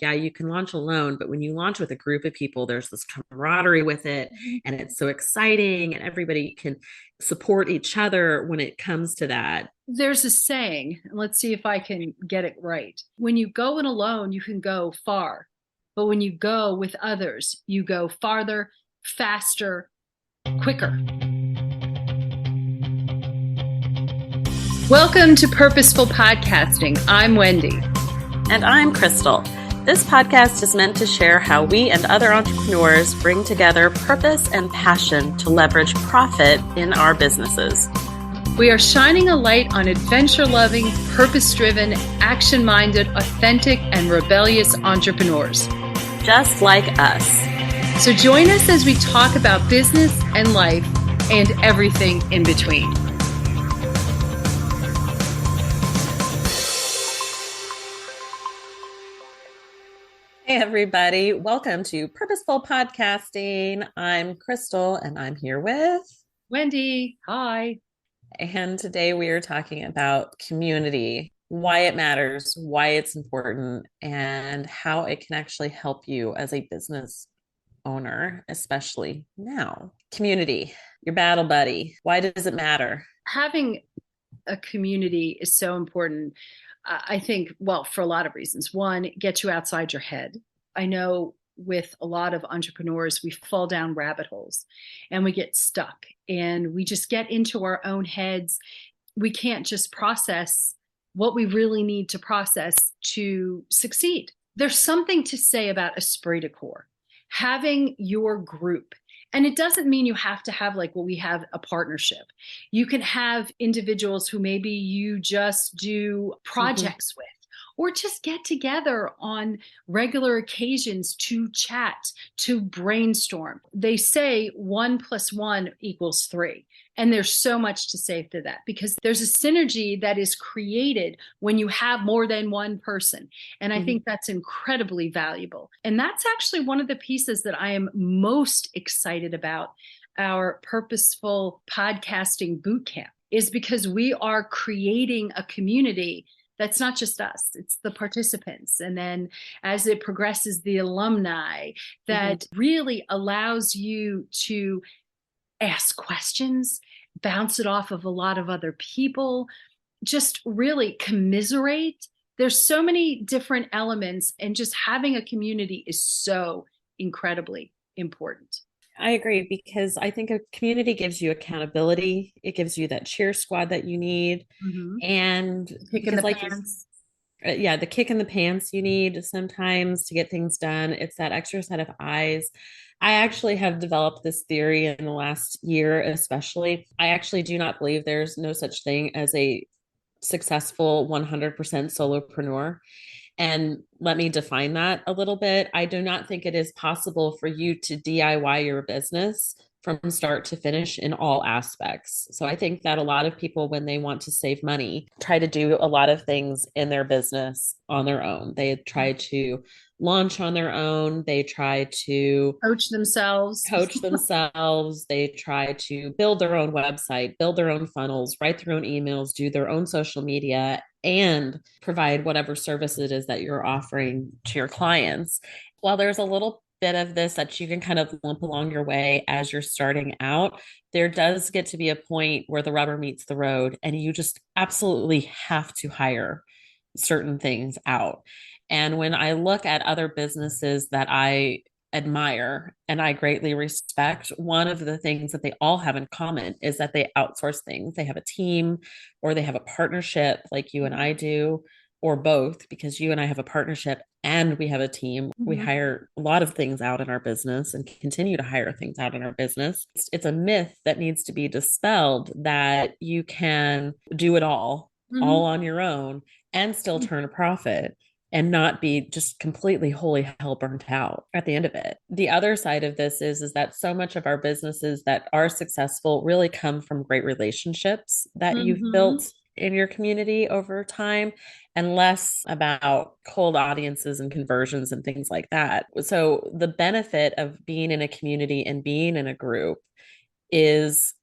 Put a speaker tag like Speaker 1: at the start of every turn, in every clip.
Speaker 1: yeah, you can launch alone, but when you launch with a group of people, there's this camaraderie with it, and it's so exciting, and everybody can support each other when it comes to that.
Speaker 2: There's a saying, and let's see if I can get it right. When you go in alone, you can go far. But when you go with others, you go farther, faster, quicker. Welcome to Purposeful Podcasting. I'm Wendy.
Speaker 1: And I'm Krystal. This podcast is meant to share how we and other entrepreneurs bring together purpose and passion to leverage profit in our businesses.
Speaker 2: We are shining a light on adventure-loving, purpose-driven, action-minded, authentic, and rebellious entrepreneurs.
Speaker 1: Just like us.
Speaker 2: So join us as we talk about business and life and everything in between.
Speaker 1: Hey, everybody. Welcome to Purposeful Podcasting. I'm Krystal, and I'm here with
Speaker 2: Wendy. Hi.
Speaker 1: And today we are talking about community, why it matters, why it's important, and how it can actually help you as a business owner, especially now. Community, your battle buddy. Why does it matter?
Speaker 2: Having a community is so important. I think, well, for a lot of reasons. One, it gets you outside your head. I know with a lot of entrepreneurs, we fall down rabbit holes and we get stuck and we just get into our own heads. We can't just process what we really need to process to succeed. There's something to say about esprit de corps, having your group. And it doesn't mean you have to have like, well, we have a partnership. You can have individuals who maybe you just do projects with, or just get together on regular occasions to chat, to brainstorm. They say 1 + 1 = 3. And there's so much to say to that because there's a synergy that is created when you have more than one person. And I think that's incredibly valuable. And that's actually one of the pieces that I am most excited about our Purposeful Podcasting Bootcamp is because we are creating a community that's not just us, it's the participants. And then as it progresses, the alumni that really allows you to ask questions, bounce it off of a lot of other people, just really commiserate. There's so many different elements, and just having a community is so incredibly important.
Speaker 1: I agree because I think a community gives you accountability. It gives you that cheer squad that you need. And
Speaker 2: Kick in
Speaker 1: because
Speaker 2: the
Speaker 1: like
Speaker 2: pants.
Speaker 1: yeah, the kick in the pants you need sometimes to get things done. It's that extra set of eyes. I actually have developed this theory in the last year, especially. I actually do not believe there's no such thing as a successful 100% solopreneur. And let me define that a little bit. I do not think it is possible for you to DIY your business from start to finish in all aspects. So I think that a lot of people, when they want to save money, try to do a lot of things in their business on their own. They try to launch on their own. They try to
Speaker 2: Coach themselves.
Speaker 1: They try to build their own website, build their own funnels, write their own emails, do their own social media, and provide whatever service it is that you're offering to your clients. While there's a little bit of this that you can kind of lump along your way as you're starting out, there does get to be a point where the rubber meets the road and you just absolutely have to hire certain things out. And when I look at other businesses that I admire and I greatly respect, one of the things that they all have in common is that they outsource things. They have a team or they have a partnership like you and I do, or both, because you and I have a partnership and we have a team. We hire a lot of things out in our business and continue to hire things out in our business. It's a myth that needs to be dispelled that you can do it all on your own and still turn a profit and not be just completely holy hell burnt out at the end of it. The other side of this is that so much of our businesses that are successful really come from great relationships that you've built in your community over time and less about cold audiences and conversions and things like that. So the benefit of being in a community and being in a group is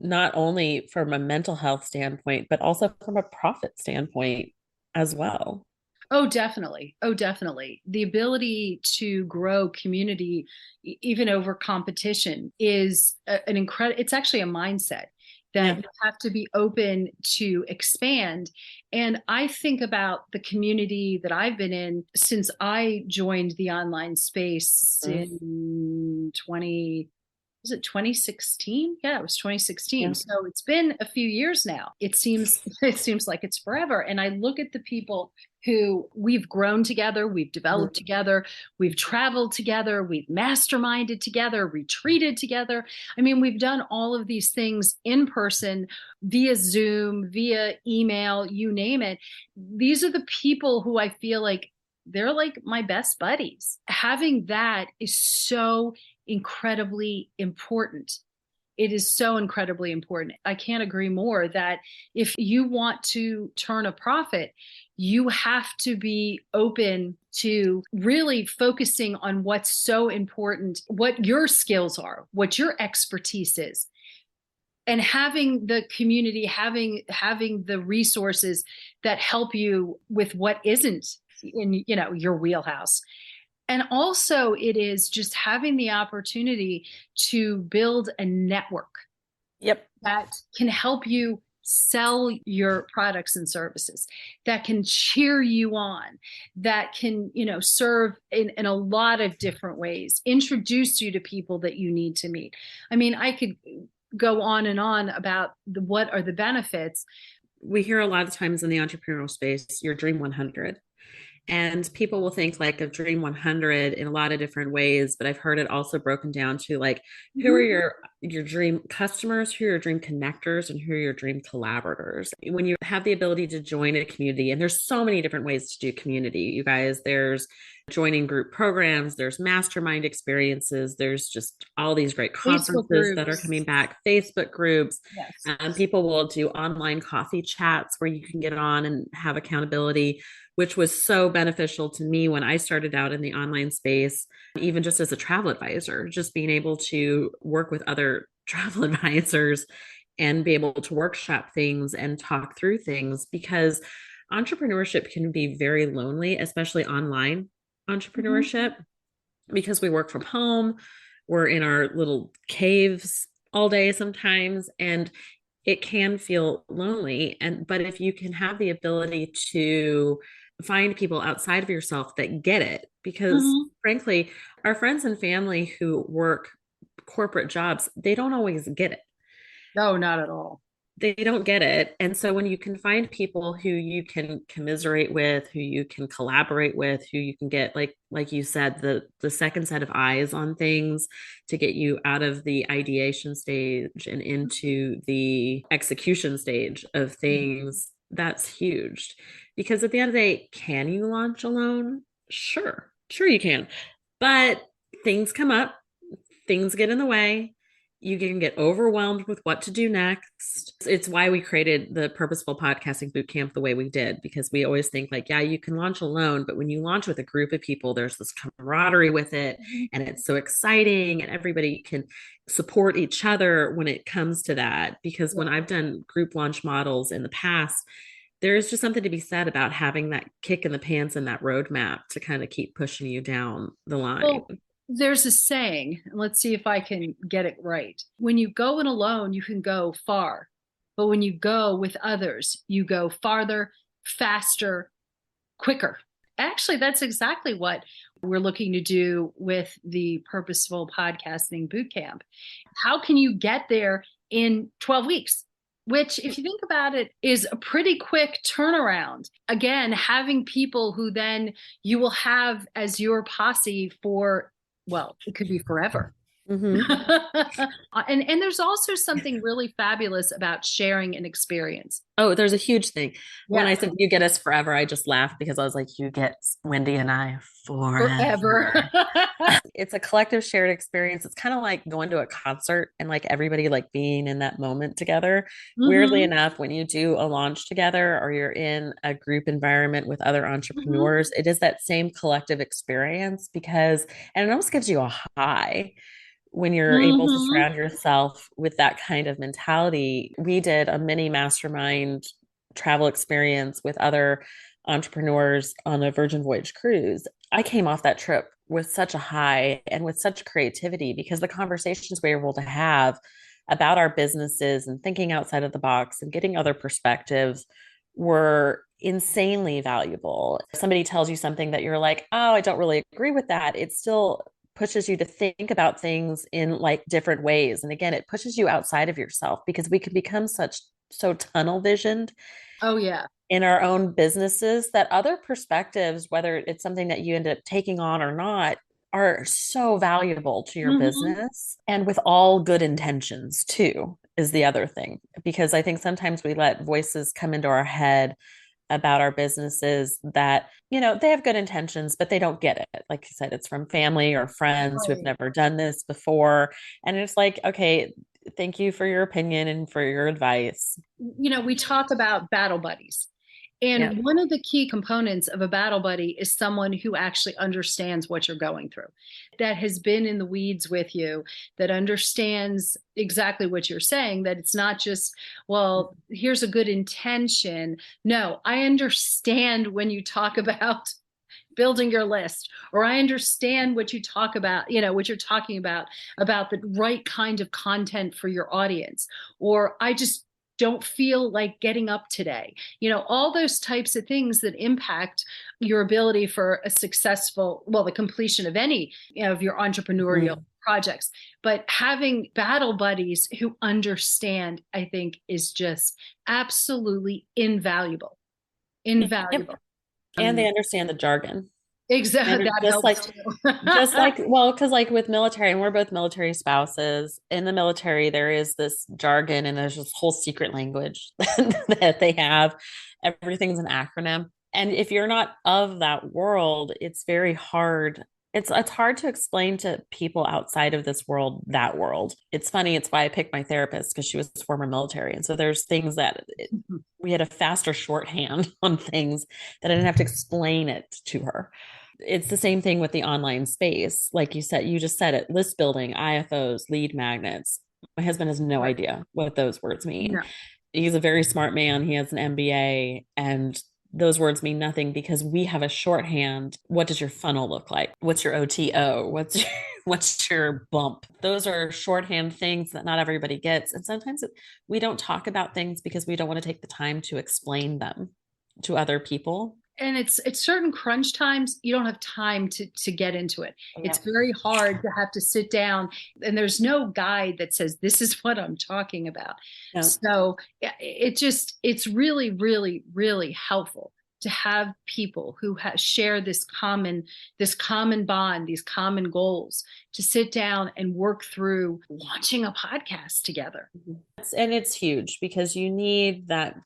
Speaker 1: not only from a mental health standpoint, but also from a profit standpoint as well.
Speaker 2: Oh, definitely. Oh, definitely. The ability to grow community, even over competition, is an incredible, it's actually a mindset that
Speaker 1: Yeah.
Speaker 2: you have to be open to expand. And I think about the community that I've been in since I joined the online space
Speaker 1: Mhm.
Speaker 2: in 20, was it 2016? Yeah, it was 2016.
Speaker 1: Yeah.
Speaker 2: So it's been a few years now. It seems like it's forever. And I look at the people who we've grown together, we've
Speaker 1: Mhm.
Speaker 2: developed together, we've traveled together, we've masterminded together, retreated together. I mean, we've done all of these things in person, via Zoom, via email, you name it. These are the people who I feel like they're like my best buddies. Having that is so incredibly important. It is so incredibly important. I can't agree more that if you want to turn a profit, you have to be open to really focusing on what's so important, what your skills are, what your expertise is, and having the community, having the resources that help you with what isn't in, your wheelhouse. And also, it is just having the opportunity to build a network
Speaker 1: Yep.
Speaker 2: that can help you sell your products and services, that can cheer you on, that can, serve in a lot of different ways, introduce you to people that you need to meet. I mean, I could go on and on about what are the benefits.
Speaker 1: We hear a lot of times in the entrepreneurial space, your dream 100. And people will think like of Dream 100 in a lot of different ways, but I've heard it also broken down to like who are
Speaker 2: Mhm.
Speaker 1: your dream customers, who are your dream connectors, and who are your dream collaborators. When you have the ability to join a community, and there's so many different ways to do community, you guys, there's joining group programs, there's mastermind experiences, there's just all these great
Speaker 2: Facebook
Speaker 1: conferences that are
Speaker 2: groups.
Speaker 1: coming back, Facebook groups.
Speaker 2: Yes.
Speaker 1: People will do online coffee chats where you can get on and have accountability, which was so beneficial to me when I started out in the online space, even just as a travel advisor, just being able to work with other travel advisors and be able to workshop things and talk through things, because entrepreneurship can be very lonely, especially online
Speaker 2: Mhm.
Speaker 1: entrepreneurship, because we work from home, we're in our little caves all day sometimes, and it can feel lonely. And but if you can have the ability to find people outside of yourself that get it, because
Speaker 2: Mhm.
Speaker 1: frankly, our friends and family who work corporate jobs, they don't always get it.
Speaker 2: No, not at all.
Speaker 1: They don't get it. And so when you can find people who you can commiserate with, who you can collaborate with, who you can get, like you said, the second set of eyes on things to get you out of the ideation stage and into the execution stage of things, that's huge. Because at the end of the day, can you launch alone? Sure. Sure you can. But things come up, things get in the way. You can get overwhelmed with what to do next. It's why we created the Purposeful Podcasting Bootcamp the way we did, because we always think like, yeah, you can launch alone, but when you launch with a group of people, there's this camaraderie with it,
Speaker 2: Mhm.
Speaker 1: and it's so exciting, and everybody can support each other when it comes to that. Because
Speaker 2: Yeah.
Speaker 1: when I've done group launch models in the past, there's just something to be said about having that kick in the pants and that roadmap to kind of keep pushing you down the line.
Speaker 2: Well, there's a saying, and let's see if I can get it right. When you go in alone, you can go far. But when you go with others, you go farther, faster, quicker. Actually, that's exactly what we're looking to do with the Purposeful Podcasting Bootcamp. How can you get there in 12 weeks? Which, if you think about it, is a pretty quick turnaround. Again, having people who then you will have as your posse for, well, it could be forever.
Speaker 1: Mm-hmm.
Speaker 2: And there's also something really fabulous about sharing an experience.
Speaker 1: Oh, there's a huge thing. When I
Speaker 2: Yes,
Speaker 1: said you get us forever, I just laughed because I was like, you get Wendy and I
Speaker 2: forever.
Speaker 1: forever. It's a collective shared experience. It's kind of like going to a concert and like everybody like being in that moment together. Weirdly
Speaker 2: Hmm.
Speaker 1: enough, when you do a launch together or you're in a group environment with other
Speaker 2: Hmm.
Speaker 1: entrepreneurs, it is that same collective experience, because, and it almost gives you a high when you're able to
Speaker 2: Hmm.
Speaker 1: surround yourself with that kind of mentality. We did a mini mastermind travel experience with other entrepreneurs on a Virgin Voyage cruise. I came off that trip with such a high and with such creativity because the conversations we were able to have about our businesses and thinking outside of the box and getting other perspectives were insanely valuable. If somebody tells you something that you're like, oh, I don't really agree with that, it still pushes you to think about things in like different ways. And again, it pushes you outside of yourself because we can become so tunnel visioned
Speaker 2: Oh, yeah.
Speaker 1: in our own businesses that other perspectives, whether it's something that you end up taking on or not, are so valuable to your
Speaker 2: Mm-hmm.
Speaker 1: business, and with all good intentions too is the other thing, because I think sometimes we let voices come into our head about our businesses that, they have good intentions, but they don't get it. Like you said, it's from family or friends who have
Speaker 2: Right.
Speaker 1: never done this before. And it's like, okay, thank you for your opinion and for your advice.
Speaker 2: We talk about battle buddies.
Speaker 1: Yeah.
Speaker 2: And one of the key components of a battle buddy is someone who actually understands what you're going through, that has been in the weeds with you, that understands exactly what you're saying, that it's not just, well, here's a good intention. No, I understand when you talk about building your list, or I understand what you talk about, what you're talking about the right kind of content for your audience, or I just don't feel like getting up today. All those types of things that impact your ability for a successful, well, the completion of any, of your entrepreneurial projects. But having battle buddies who understand, I think, is just absolutely invaluable.
Speaker 1: Yep.
Speaker 2: Invaluable.
Speaker 1: And they understand the jargon.
Speaker 2: Exactly.
Speaker 1: And
Speaker 2: That
Speaker 1: just
Speaker 2: helps
Speaker 1: like,
Speaker 2: too.
Speaker 1: just like, well, because like with military, and we're both military spouses, in the military, there is this jargon and there's this whole secret language that they have. Everything's an acronym. And if you're not of that world, it's very hard. It's hard to explain to people outside of this world, that world. It's funny. It's why I picked my therapist, because she was former military. And so there's things that we had a faster shorthand on things that I didn't have to explain it to her. It's the same thing with the online space. Like you just said it, list building, IFOs, lead magnets. My husband has no
Speaker 2: Right.
Speaker 1: idea what those words mean.
Speaker 2: No.
Speaker 1: He's a very smart man. He has an MBA, and those words mean nothing because we have a shorthand. What does your funnel look like? What's your OTO? What's your bump? Those are shorthand things that not everybody gets. And sometimes we don't talk about things because we don't want to take the time to explain them to other people.
Speaker 2: And it's certain crunch times you don't have time to get into it. It's
Speaker 1: Yeah.
Speaker 2: very hard to have to sit down, and there's no guide that says this is what I'm talking about.
Speaker 1: Yeah.
Speaker 2: So it's really, really, really helpful to have people who share this common bond, these common goals, to sit down and work through launching a podcast together.
Speaker 1: And it's huge because you need that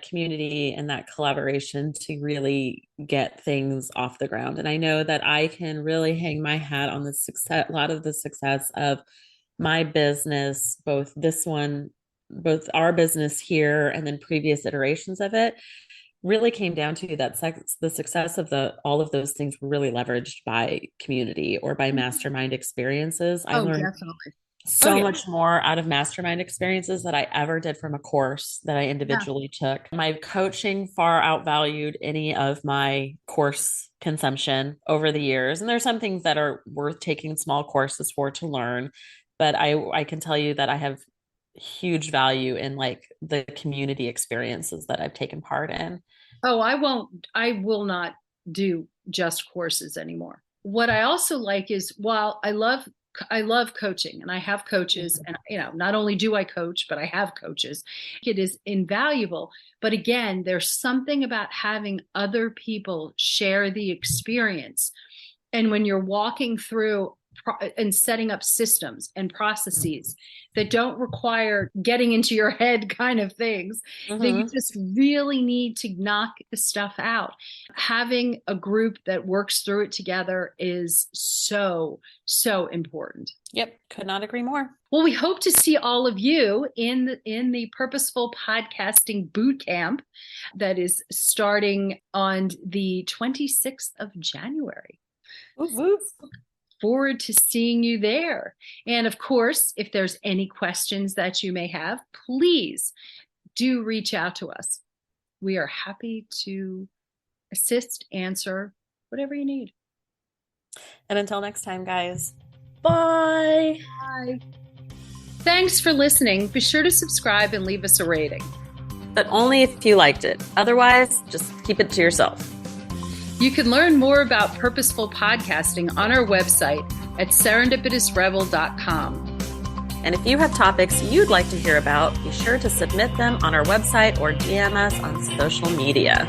Speaker 1: community and that collaboration to really get things off the ground. And I know that I can really hang my hat on the success, a lot of the success of my business, both our business here and then previous iterations of it, really came down to the success of all of those things were really leveraged by community or by mastermind experiences. I
Speaker 2: Oh,
Speaker 1: learned
Speaker 2: definitely. Oh,
Speaker 1: so
Speaker 2: yeah.
Speaker 1: much more out of mastermind experiences that I ever did from a course that I
Speaker 2: Yeah.
Speaker 1: individually took. My coaching far outvalued any of my course consumption over the years. And there's some things that are worth taking small courses for to learn. But I can tell you that I have huge value in like the community experiences that I've taken part in.
Speaker 2: Oh, I will not do just courses anymore. What I also like is, while I love coaching and I have coaches, and not only do I coach, but I have coaches. It is invaluable. But again, there's something about having other people share the experience. And when you're walking through and setting up systems and processes that don't require getting into your head kind of things, that you
Speaker 1: Mm-hmm.
Speaker 2: just really need to knock the stuff out. Having a group that works through it together is so, so important.
Speaker 1: Yep, could not agree more.
Speaker 2: Well, we hope to see all of you in the Purposeful Podcasting Bootcamp that is starting on the 26th of January.
Speaker 1: Whoop, whoop.
Speaker 2: Forward to seeing you there. And of course, if there's any questions that you may have, please do reach out to us. We are happy to assist, answer, whatever you need.
Speaker 1: And until next time, guys, bye.
Speaker 2: Bye. Thanks for listening. Be sure to subscribe and leave us a rating.
Speaker 1: But only if you liked it. Otherwise, just keep it to yourself.
Speaker 2: You can learn more about Purposeful Podcasting on our website at serendipitousrebel.com.
Speaker 1: And if you have topics you'd like to hear about, be sure to submit them on our website or DM us on social media.